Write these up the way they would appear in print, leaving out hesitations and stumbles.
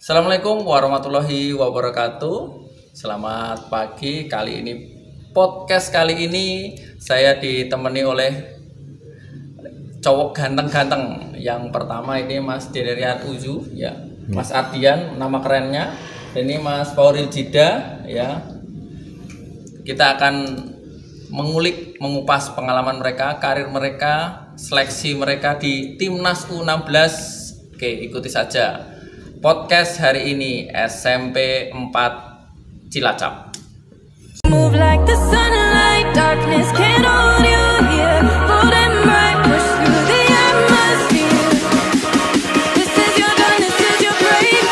Assalamualaikum warahmatullahi wabarakatuh. Selamat pagi. Podcast kali ini saya ditemani oleh cowok ganteng-ganteng. Yang pertama ini Mas Derian Uzu, ya. Mas Ardian nama kerennya. Dan ini Mas Fauril Jida, ya. Kita akan mengupas pengalaman mereka, karir mereka, seleksi mereka di Timnas U16. Oke, ikuti saja podcast hari ini SMP 4 Cilacap. Move like the sunlight, darkness can't hold you here. Bold and bright, push through the atmosphere. This is your dawn, this is your break.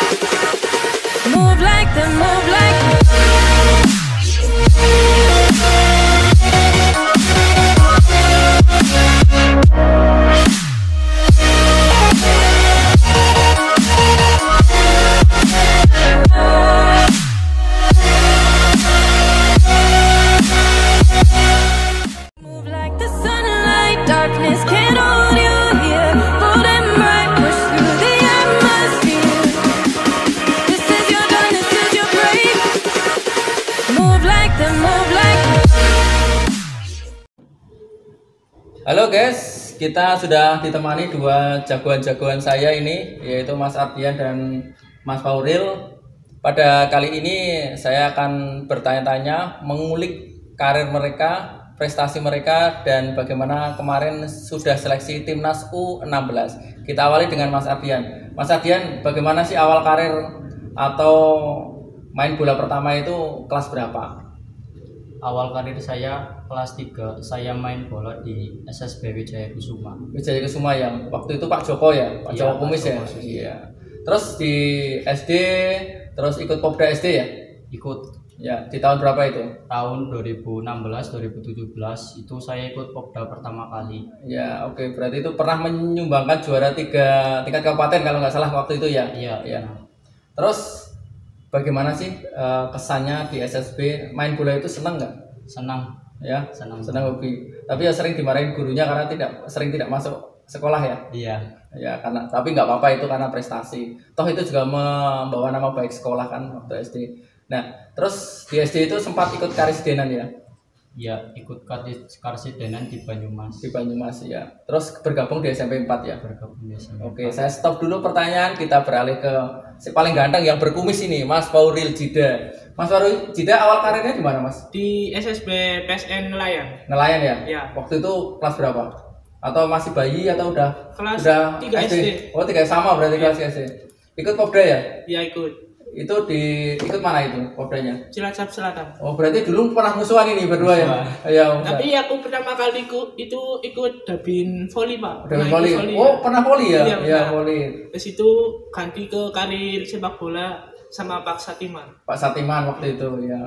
Move like the Halo guys, kita sudah ditemani dua jagoan-jagoan saya ini, yaitu Mas Ardian dan Mas Fauril. Pada kali ini saya akan bertanya-tanya, mengulik karir mereka, prestasi mereka, dan bagaimana kemarin sudah seleksi Timnas U16. Kita awali dengan Mas Ardian. Mas Ardian, bagaimana sih awal karir atau main bola pertama itu kelas berapa? Awal karir saya kelas 3, saya main bola di SSB Wijaya Kusuma. Wijaya Kusuma yang waktu itu Pak Joko ya, Pak Joko Kumis ya. Iya. Terus di SD, terus ikut Popda SD ya? Ikut. Ya, di tahun berapa itu? Tahun 2016-2017 itu saya ikut Popda pertama kali. Ya, oke. Berarti itu pernah menyumbangkan juara 3 tingkat kabupaten kalau nggak salah waktu itu ya? Iya. Ya. Terus bagaimana sih kesannya di SSB, main bola itu senang nggak? Senang ya, senang hobi. Tapi ya sering dimarahin gurunya karena tidak masuk sekolah ya. Iya. Ya karena, tapi nggak apa-apa itu karena prestasi. Toh itu juga membawa nama baik sekolah kan waktu SD. Nah, terus di SD itu sempat ikut Karisidenan ya? Iya, ikut Karisidenan di Banyumas. Di Banyumas ya. Terus bergabung di SMP 4 ya? Bergabung di SMP 4. Oke, saya stop dulu pertanyaan, kita beralih ke si paling ganteng yang berkumis ini, Mas Fauril Jida. Mas Fauril Jida awal karirnya di mana, Mas? Di SSB PSN Nelayan. Nelayan ya? Iya. Waktu itu kelas berapa? Atau masih bayi atau udah Kelas udah 3 SD. Oh, 3 sama berarti kelas SD. Ikut Popda ya? Iya, ikut. Itu ikut mana itu Popdanya? Cilacap Selatan. Oh, berarti dulu pernah musuhan ini berdua ya? Iya. Tapi aku pertama kali ikut Dabin Voli, Pak. Dabin Voli. Oh, pernah voli ya? Iya, voli. Terus itu ganti ke karir sepak bola sama Pak Satiman. Pak Satiman waktu itu ya.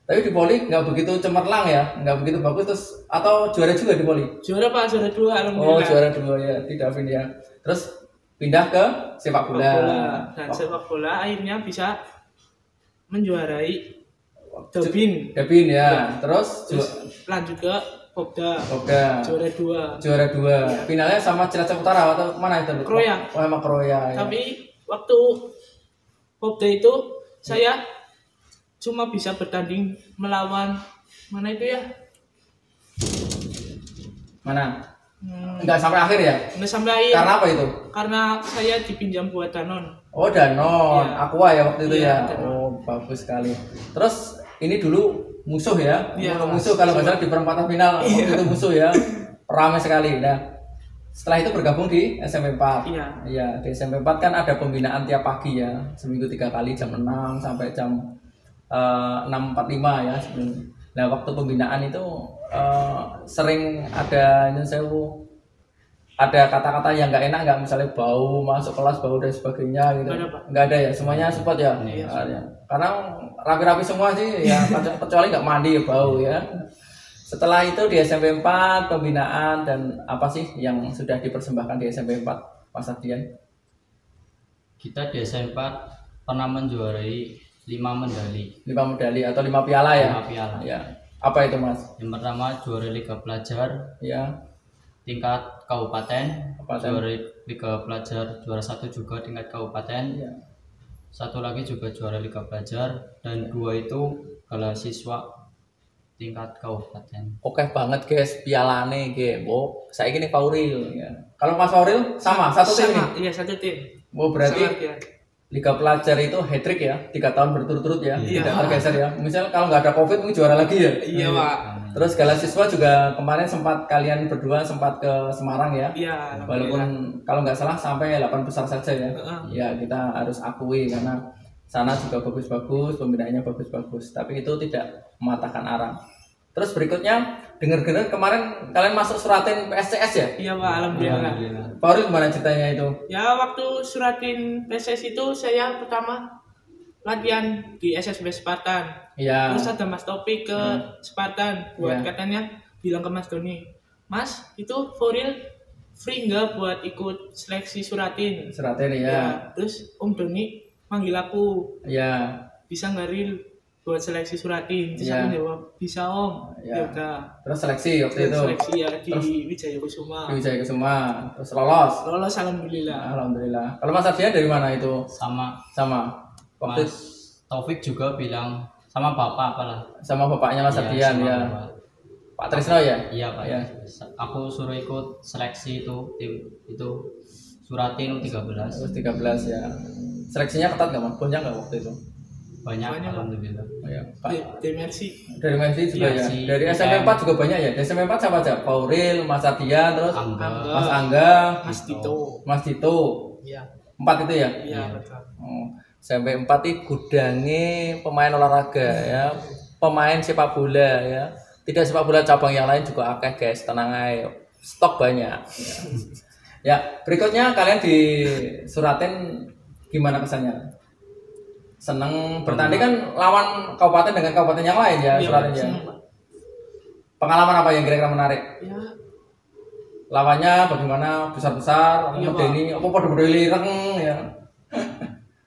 Tapi di voli nggak begitu cemerlang ya, nggak begitu bagus terus, atau juara juga di voli? Juara Pak, juara 2 alhamdulillah. Oh, juara 2 ya, tidak Davin ya. Terus pindah ke sepak bola. Dan sepak bola akhirnya bisa menjuarai Dabin ya. Terus lanjut ke Popda. Juara 2. Juara 2. Finalnya sama Cilacap Utara atau mana itu? Kroya. Oh, emang Kroya. Tapi waktu Popda itu saya cuma bisa bertanding melawan mana itu ya? Mana? Enggak sampai akhir ya? Enggak sampai akhir. Karena apa itu? Karena saya dipinjam buat Danon. Oh, Danon. Ya. Aqua ya waktu itu ya. Danon. Oh, bagus sekali. Terus ini dulu musuh ya? Ya, musuh kalau nggak salah di perempatan final waktu itu musuh ya. Ramai sekali. Nah, setelah itu bergabung di SMP 4. Iya. Iya, di SMP 4 kan ada pembinaan tiap pagi ya. Seminggu 3 kali jam 6 sampai jam 6.45 ya. Nah, waktu pembinaan itu sering ada kata-kata yang nggak enak, nggak, misalnya bau masuk kelas, bau dan sebagainya gitu. Nggak ada ya, semuanya support ya. Ya. Karena rapi-rapi semua sih ya, kecuali nggak mandi ya bau ya. Setelah itu di SMP 4 pembinaan, dan apa sih yang sudah dipersembahkan di SMP 4, Mas Ardian? Kita di SMP 4 pernah menjuarai 5 medali. 5 medali atau 5 piala ya? 5 piala. Ya. Apa itu, Mas? Yang pertama juara Liga Pelajar. Ya. Tingkat kabupaten. Kabupaten. Juara Liga Pelajar juara 1 juga tingkat kabupaten. Ya. satu lagi juga juara Liga Pelajar, dan 2 itu Gala Siswa tingkat kabupaten. Oke banget guys, pialane ge. Oh, saya gini Fauril ya. Kalau Mas Fauril sama satu tim Sama, nih. iya satu tim. Oh, berarti Sama dia. Liga Pelajar itu hat-trick ya, 3 tahun berturut-turut ya, Iya. tidak tergeser ya. Misal kalau nggak ada COVID mungkin juara lagi ya. Iya Pak. Terus Gala Siswa juga kemarin sempat kalian berdua sempat ke Semarang ya. Iya. Walaupun kalau nggak salah sampai 8 besar saja ya. Heeh. Ya kita harus akui karena sana juga bagus-bagus, pembinaannya bagus-bagus. Tapi itu tidak mematahkan arang. Terus berikutnya dengar-dengar kemarin kalian masuk Suratin PSCS ya? Iya Pak, alhamdulillah. Alhamdulillah. Fauril gimana ceritanya itu? Ya waktu suratin PSS itu saya pertama latihan di SSB Spartan. Iya. Terus ada Mas Topik ke Spartan buat Iya. katanya bilang ke Mas Doni, Mas itu for real free nggak buat ikut seleksi suratin? Suratin ya. Ya, terus Om Doni manggil aku, Ya. bisa nggak real buat seleksi suratin? Terus Iya. aku jawab bisa Om. Iya. Ya udah. Terus seleksi waktu Terus itu seleksi ya di Terus? Wijaya Kusuma. di Wijaya Kusuma. Terus lolos. Lolos alhamdulillah. Alhamdulillah. Kalau Mas Ardian dari mana itu? Sama Sama. Waktu Mas Taufik juga bilang sama bapak apalah. sama bapaknya Mas Iya, Ardian sama ya. bapak. Pak Trisno ya? Iya Pak. Iya. Aku suruh ikut seleksi itu tim itu Suratin U13. Terus 13 ya. Seleksinya ketat nggak Mas? Banyak nggak waktu itu? Banyak, Banyak, Pak. alhamdulillah. Oh, ya. Pak. Di Mercy. Dari Messi juga Iya, ya. si Dari UKM. SMP 4 juga banyak ya. Di SMP 4 siapa aja? Fauril, Mas Ardian, terus Angga. Mas Angga, Mas Tito. Mas Tito. Iya. 4 itu ya? Iya betul. Oh, SMP 4 itu gudange pemain olahraga ya. Pemain sepak bola ya. Tidak sepak bola cabang yang lain juga akeh guys, tenang aja. Stok banyak. Ya. Ya, berikutnya kalian di Suratin gimana kesannya? Seneng bertanding kan lawan kabupaten dengan kabupaten yang lain ya, Suratin ya. seneng, Pak. Pengalaman apa yang kira-kira menarik? Ya, Lawannya bagaimana? Besar-besar, Iya, medeni, apa pada lireng ya?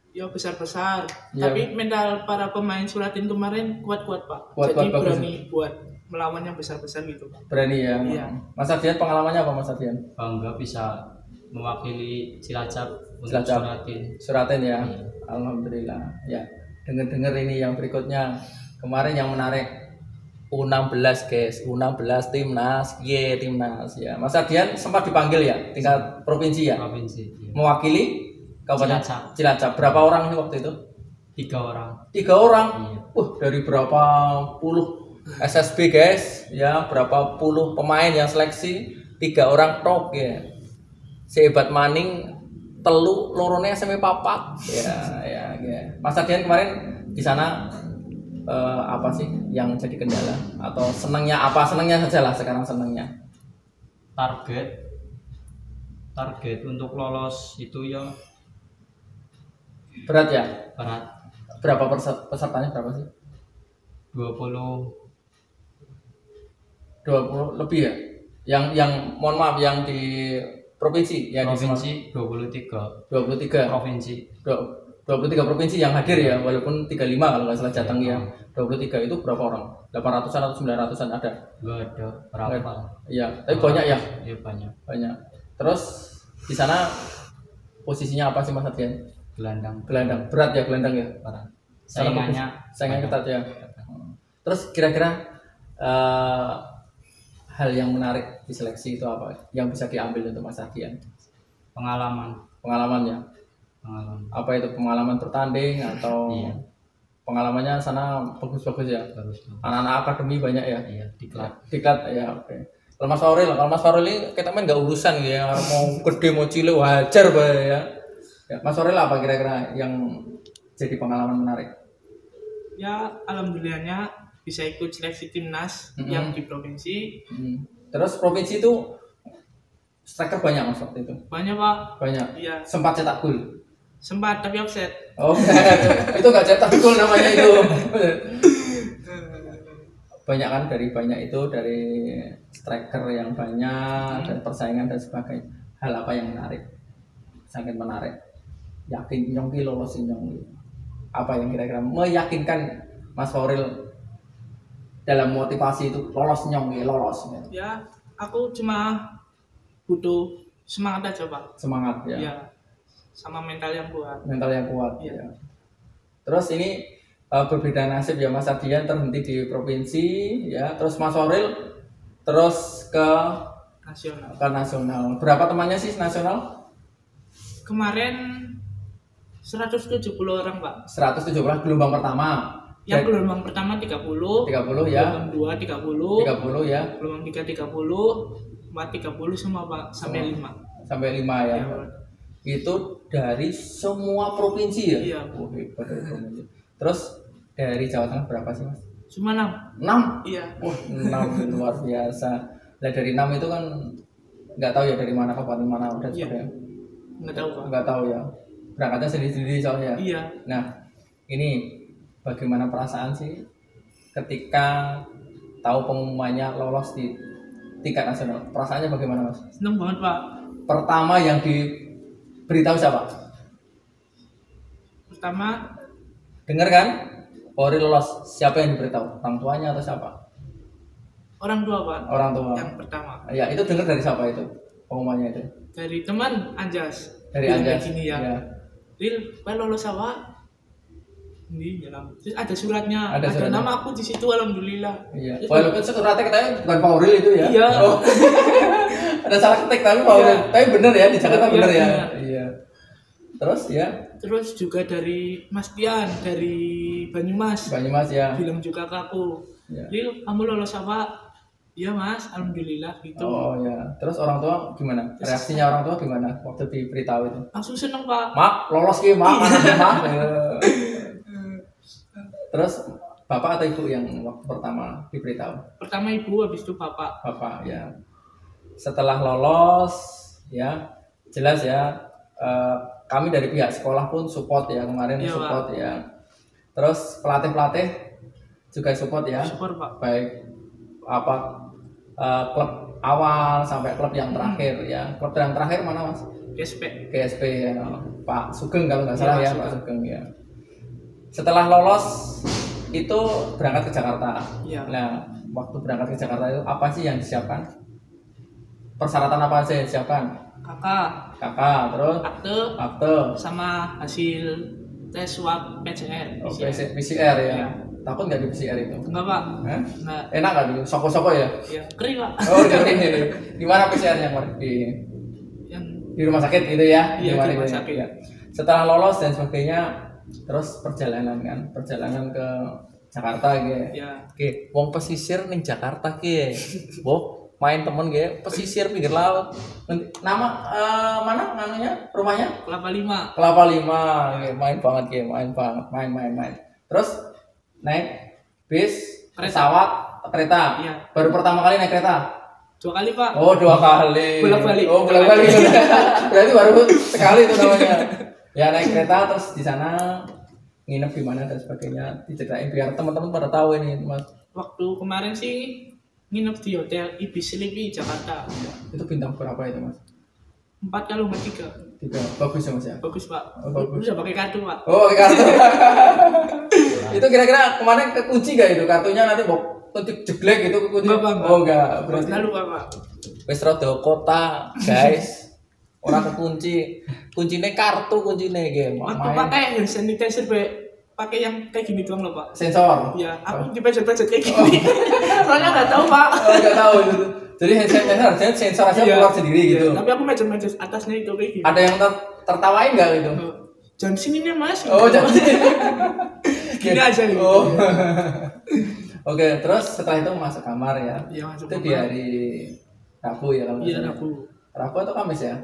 ya besar-besar. Iya. Tapi mental para pemain Suratin kemarin kuat-kuat Pak. Kuat-kuat, Jadi bagus. berani buat melawan yang besar-besar gitu Pak. Berani ya. Iya. Mas Ardian pengalamannya apa Mas Ardian? Bangga bisa mewakili Cilacap untuk Cilacap. Suratin. Suratin ya. Iya. Alhamdulillah. Ya. Dengar-dengar ini yang berikutnya. Kemarin yang menarik U16 guys, U16 timnas, timnas ya. Mas Ardian sempat dipanggil ya tingkat provinsi ya, Provinsi. Iya. mewakili Kabupaten Cilacap. Cilacap. Berapa orang ini waktu itu? 3 orang. 3 orang. Iya. Dari berapa puluh SSB guys, ya berapa puluh pemain yang seleksi 3 orang tok ya. Sehebat maning telu lorone SMP papat ya. Mas Ardian kemarin di sana apa sih yang jadi kendala atau senangnya apa? Senangnya saja lah sekarang senangnya. Target untuk lolos itu ya Berat ya? berat. Berapa pesertanya berapa sih? 20 20 lebih ya? Yang mohon maaf yang di provinsi ya di provinsi 23 23 provinsi. 23 provinsi yang hadir ya, walaupun 35 kalau nggak salah Jateng ya. 23 itu berapa orang? 800-an atau 900-an ada? Gak ada berapa. Iya, tapi banyak ya, Iya banyak. banyak. Terus di sana posisinya apa sih Mas Ardian? Gelandang Gelandang, berat ya gelandang ya? berat. Saingannya banyak. ketat ya. Terus kira-kira hal yang menarik di seleksi itu apa? Yang bisa diambil untuk Mas Ardian? Pengalaman. Pengalamannya? Pengalaman. Apa itu pengalaman bertanding atau Iya. pengalamannya sana bagus-bagus ya? Bagus. Anak-anak akademi banyak ya? Iya, diklat. Diklat ya, oke. Kalau Mas Fauril ini kita main nggak urusan ya, mau gede mau cilik wajar bah ya. Ya, Mas Fauril apa kira-kira yang jadi pengalaman menarik? Ya alhamdulillahnya bisa ikut seleksi timnas yang di provinsi. Terus provinsi itu striker banyak Mas waktu itu? Banyak Pak. Banyak. Iya, Sempat cetak gol? sempat tapi offset. Oh, itu nggak cetak gol namanya itu. Banyak kan banyak itu dari striker yang banyak dan persaingan dan sebagainya. Hal apa yang menarik? Sangat menarik. Yakin nyongki lolos nyongki. Apa yang kira-kira meyakinkan Mas Fauril dalam motivasi itu lolos nyongki lolos? Ya, aku cuma butuh semangat aja Pak. Semangat ya. Ya, sama mental yang kuat. Mental yang kuat Iya. ya. Terus ini berbeda nasib ya, Mas Ardian terhenti di provinsi ya, terus Mas Fauril terus nasional. ke nasional. Berapa temannya sih nasional? Kemarin 170 orang Pak. 117 gelombang pertama. Yang gelombang pertama 30, 30 ya. gelombang 2 30, 30 ya. gelombang 3 30, 4 30 semua Pak sampai 5. Sampai 5 ya. Iya, Pak. Itu dari semua provinsi ya? Iya. Oh, hebat dari provinsi. Terus dari Jawa Tengah berapa sih Mas? Cuma 6. 6? Iya. Wah 6 luar biasa. Nah dari 6 itu kan nggak tahu ya dari mana kabupaten mana udah Iya. sebagainya. Enggak tahu Pak. Nggak tahu ya. Berangkatnya sendiri-sendiri soalnya. Iya. Nah ini bagaimana perasaan sih ketika tahu pengumumannya lolos di tingkat nasional? Perasaannya bagaimana Mas? Seneng banget Pak. Pertama yang diberitahu siapa? Pertama Dengar kan? Polri lolos. Siapa yang diberitahu? Orang tuanya atau siapa? orang tua Pak. Orang tua. Yang pertama Ya itu dengar dari siapa itu pengumumannya itu? dari teman Anjas. Dari Bilang Anjas. kayak gini ya. Iya. Ril, Pak lolos apa? Ini dalam. Terus ada suratnya, Ada ada suratnya. nama aku di situ alhamdulillah. Iya. Terus Walaupun suratnya katanya bukan Fauril itu ya. Iya. Oh. Ada salah ketik tapi Fauril. Iya. Tapi bener ya di Jakarta Iya, bener ya. iya. Iya. Terus ya Terus juga dari Mas Tian dari Banyumas Banyumas ya. bilang juga ke aku, Iya. Lil kamu lolos apa? Iya Mas, alhamdulillah gitu. Oh ya. Terus orang tua gimana? Reaksinya orang tua gimana waktu diberitahu itu? Langsung seneng Pak. Mak, lolos ki, mak, anaknya, mak. Terus bapak atau ibu yang waktu pertama diberitahu? Pertama ibu, habis itu bapak. Bapak ya. Setelah lolos ya jelas ya kami dari pihak sekolah pun support ya kemarin Iya, support ya. Terus pelatih juga support ya. Syukur Pak. Baik apa klub awal sampai klub yang terakhir ya. Klub yang terakhir mana Mas? GSP. GSP ya. Pak Sugeng kalau nggak Iya, salah Pak ya Sugeng. Pak Sugeng ya. Setelah lolos itu berangkat ke Jakarta. Iya. Nah, waktu berangkat ke Jakarta itu apa sih yang disiapkan? Persyaratan apa sih yang disiapkan? Kakak, terus akte, sama hasil tes swab PCR. oh, PCR ya. Iya. Takut nggak di PCR itu? Enggak Pak. Hah? Enggak. Enak nggak dulu? Soko-soko ya? Ya, kering Pak. Oh, di mana PCR-nya kemarin? Yang Di rumah sakit gitu ya? Iya, mana di rumah gitu ya? sakit. Iya. Setelah lolos dan sebagainya, terus perjalanan ke Jakarta gitu. ya Oke, wong pesisir ning Jakarta ki. Bo, main temen ge pesisir pinggir laut. Nama mana namanya? Rumahnya? Kelapa 5. Kelapa Lima. Oke, main banget ki, main. Terus naik bis, Kereta. pesawat, kereta. Iya. Baru pertama kali naik kereta. 2 kali Pak. Oh, 2 kali. Bolak-balik. Oh, bolak-balik. Berarti baru sekali itu namanya. Ya naik kereta terus di sana nginep di mana dan sebagainya diceritain biar teman-teman pada tahu ini Mas. Waktu kemarin sih nginep di hotel Ibis Sleepy Jakarta. Itu bintang berapa itu Mas? 4 kalau nggak 3. 3. Bagus ya Mas ya. Bagus Pak. Oh, bagus. Bisa pakai kartu Pak. Oh, pakai kartu. Itu kira-kira kemarin kekunci gak itu kartunya nanti mau tutup jeglek gitu kekunci? Enggak. Oh enggak. Berarti Lalu Pak. wis rada kota, guys. Ora kekunci. Kuncine kartu kuncine ge. Waktu pakai hand sanitizer pakai yang kayak gini doang loh Pak. Sensor. Ya, aku dipencet-pencet kayak gini. Soalnya nggak tahu Pak. Oh, enggak tahu gitu. Jadi handset harusnya sensor aja Iya. keluar sendiri gitu. Iya, tapi aku mencet-mencet atasnya itu kayak gini. Ada yang tertawain enggak gitu? Jangan sini nih Mas. Oh, jadi Gini aja gitu. Oh. Oke, terus setelah itu masuk kamar ya. Iya, masuk Itu di kamar. hari Rabu ya kalau nggak Iya, salah. Rabu. Rabu atau Kamis ya?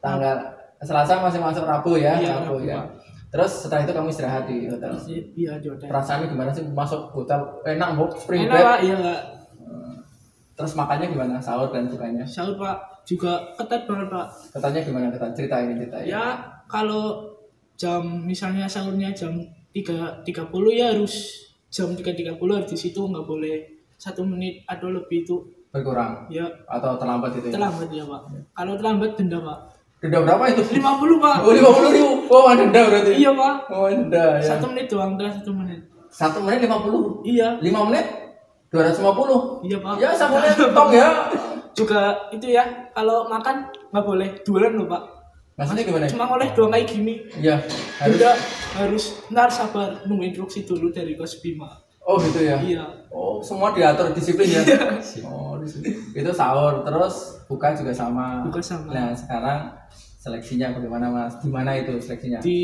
Tanggal Selasa masih masuk Rabu ya, Iya, Rabu Rabu, ya. Pak. Terus setelah itu kamu istirahat di hotel. Iya, di hotel. Perasaannya gimana sih masuk hotel? Enak, Bu, spring Enak bed. Pak, iya Pak. Terus makannya gimana? Sahur dan bukanya? Sahur Pak juga ketat banget Pak. Katanya gimana? Ceritain. Ya, kalau jam misalnya sahurnya jam 3.30 ya harus jam 3.30 harus di situ, nggak boleh 1 menit atau lebih itu Berkurang ya atau terlambat itu ya? terlambat ya Pak. Kalau terlambat denda Pak. Denda berapa itu? 50 Pak. Oh, 50.000. Oh, denda berarti. Iya Pak. Oh, denda ya. 1 menit doang, telah 1 menit. 1 menit 50. Iya. 5 menit 250. Iya Pak. Ya, sama menit tok ya. Juga itu ya, kalau makan nggak boleh dualan loh Pak. Maksudnya gimana? Cuma oleh doang kayak gini. Iya, harus. Udah harus ntar sabar nunggu instruksi dulu dari Coach Bima. Oh gitu ya. Iya. Oh, semua diatur disiplin ya. Oh, disiplin. Itu sahur terus buka juga sama. Buka sama. Nah, sekarang seleksinya bagaimana Mas? Di mana itu seleksinya? Di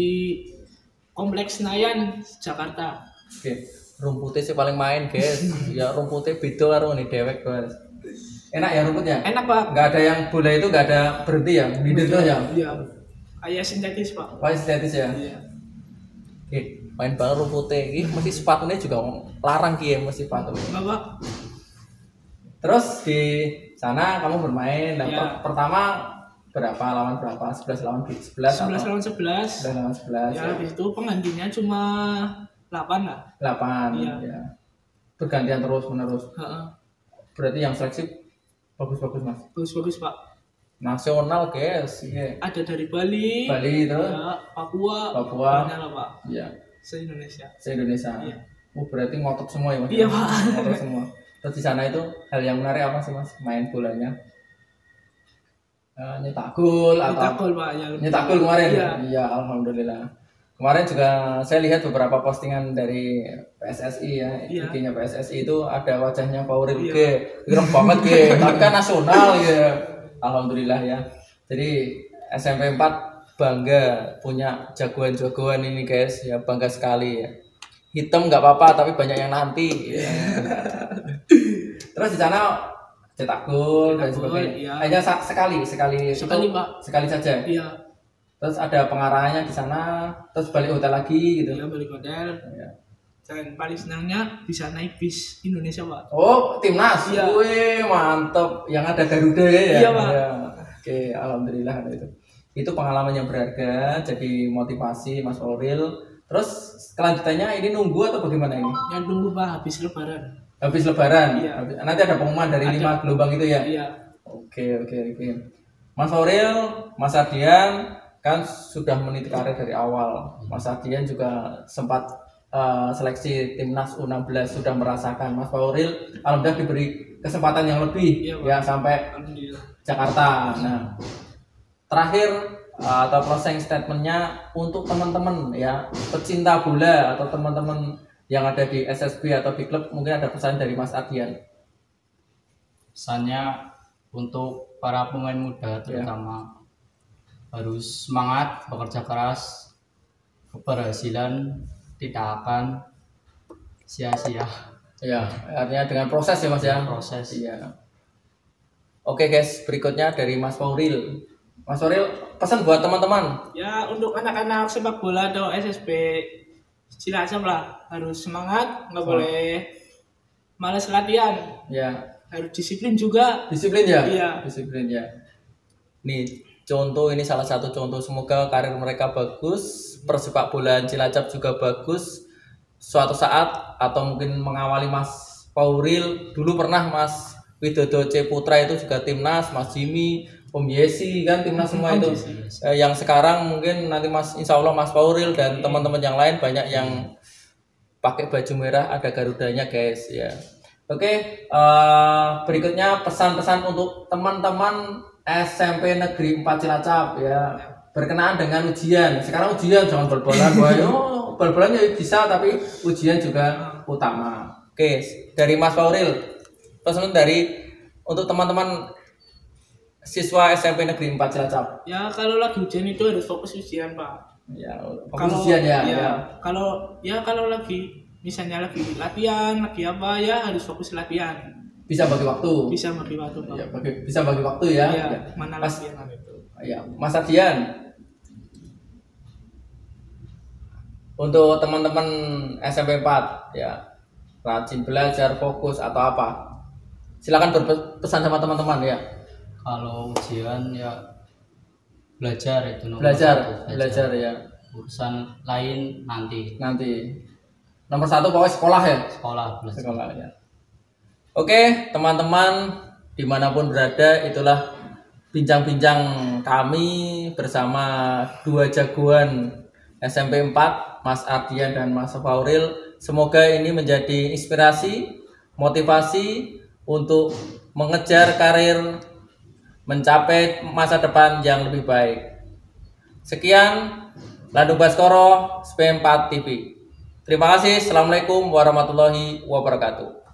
Kompleks Senayan, Jakarta. Oke, rumputnya sih paling main, guys. Ya rumputnya beda karo nih dewek, guys. Enak ya rumputnya? Enak Pak. Nggak ada yang bola itu nggak ada berhenti ya? Hidup terus ya? Iya. Kayak sintetis Pak. Wah, estetis ya? Iya. Oke, main banget rumputnya. Ini mesti sepatunya juga larang ki ya, mesti sepatu. Enggak Pak. Terus di sana kamu bermain dan Iya. pertama berapa lawan berapa? 11 lawan 11 11 atau lawan 11. 11 lawan 11 Ya, ya? habis itu penggantinya cuma 8 lah. 8 Iya. ya. Bergantian terus menerus. Heeh. Berarti yang seleksi bagus-bagus Mas. Bagus-bagus Pak. Nasional guys, iya. Ada dari Bali, Bali terus ya, Papua, Papua. banyak lah Pak. ya Se-Indonesia. se-Indonesia. Iya. Oh, berarti ngotot semua ya Mas. Iya, Pak. Ngotot semua. Terus di sana itu hal yang menarik apa sih Mas? Main bolanya? Nyetak gol Kita atau gol Pak ya. nyetak gol kemarin? Iya. Iya, alhamdulillah. Kemarin juga saya lihat beberapa postingan dari PSSI ya, Iya. IG-nya PSSI itu ada wajahnya Fauril Iya. G. Keren banget G, tapi kan nasional ya. Alhamdulillah ya. Jadi SMP 4 bangga punya jagoan-jagoan ini guys, ya bangga sekali ya. Hitam nggak apa-apa tapi banyak yang nanti. Ya. Terus di sana cetak gol dan Cetak gol, sebagainya. iya. Hanya sekali Sekali, Pak. sekali saja. Iya. Terus ada pengarahannya di sana, terus balik hotel lagi gitu. Iya, balik hotel. Ya. Dan paling senangnya bisa naik bis Indonesia Pak. Oh, timnas. Iya. Wih, mantep. Yang ada Garuda ya. Iya, Pak. Ya. Oke, alhamdulillah ada itu. Itu pengalaman yang berharga, jadi motivasi Mas Fauril. Terus kelanjutannya ini nunggu atau bagaimana ini? Yang tunggu Pak habis lebaran. Habis lebaran. Iya. Nanti ada pengumuman dari Ada. 5 gelombang itu ya. Iya. Oke. Mas Fauril, Mas Ardian kan sudah meniti karir dari awal. Mas Ardian juga sempat seleksi timnas U16, sudah merasakan. Mas Fauril alhamdulillah diberi kesempatan yang lebih Iya, Pak. ya sampai Alhamdulillah. Jakarta. Nah, terakhir atau closing statementnya untuk teman-teman ya pecinta bola atau teman-teman yang ada di SSB atau di klub, mungkin ada pesan dari Mas Ardian. Pesannya untuk para pemain muda terutama harus semangat, bekerja keras, keberhasilan tidak akan sia-sia. Ya, artinya dengan proses ya Mas ya. Proses. Iya. Oke guys, berikutnya dari Mas Fauril. Mas Fauril, pesan buat teman-teman. Ya, untuk anak-anak sepak bola atau SSB Cilacap lah, harus semangat, nggak boleh malas latihan, Ya, harus disiplin juga. disiplin ya. Iya. Disiplin ya. Nih, contoh ini salah satu contoh, semoga karir mereka bagus, persepak bolaan Cilacap juga bagus. Suatu saat atau mungkin mengawali Mas Fauril, dulu pernah Mas Widodo C Putra itu juga timnas, Mas Jimmy, Om Yesi kan timnas semua itu. Yang sekarang mungkin nanti Insya Allah Mas Fauril dan teman-teman yang lain banyak yang pakai baju merah ada Garudanya guys ya. Oke, berikutnya pesan-pesan untuk teman-teman SMP Negeri 4 Cilacap ya, berkenaan dengan ujian. Sekarang ujian jangan bal-balan, bal-balan ya bisa tapi ujian juga utama. Oke, dari Mas Fauril, pesan dari untuk teman-teman siswa SMP Negeri 4 Cilacap. Ya, kalau lagi ujian itu harus fokus ujian Pak. Ya, fokus ujian ya. Kalau lagi misalnya lagi latihan, lagi apa ya harus fokus latihan. Bisa bagi waktu. Bisa bagi waktu Pak. Ya, bisa bagi waktu ya. Iya, Ya. mana Mas, latihan itu. ya, Mas Ardian. Untuk teman-teman SMP 4 ya, rajin belajar, fokus atau apa? Silakan berpesan sama teman-teman ya. Kalau ujian ya belajar itu nomor Belajar satu, ya. urusan lain nanti. Nomor 1 pokoknya sekolah ya. Sekolah belajar. Sekolah ya. Oke, teman-teman dimanapun berada, itulah bincang-bincang kami bersama dua jagoan SMP 4, Mas Ardian dan Mas Fauril. Semoga ini menjadi inspirasi, motivasi untuk mengejar karir, mencapai masa depan yang lebih baik. Sekian Landung Baskoro, SP4 TV. Terima kasih. Assalamualaikum warahmatullahi wabarakatuh.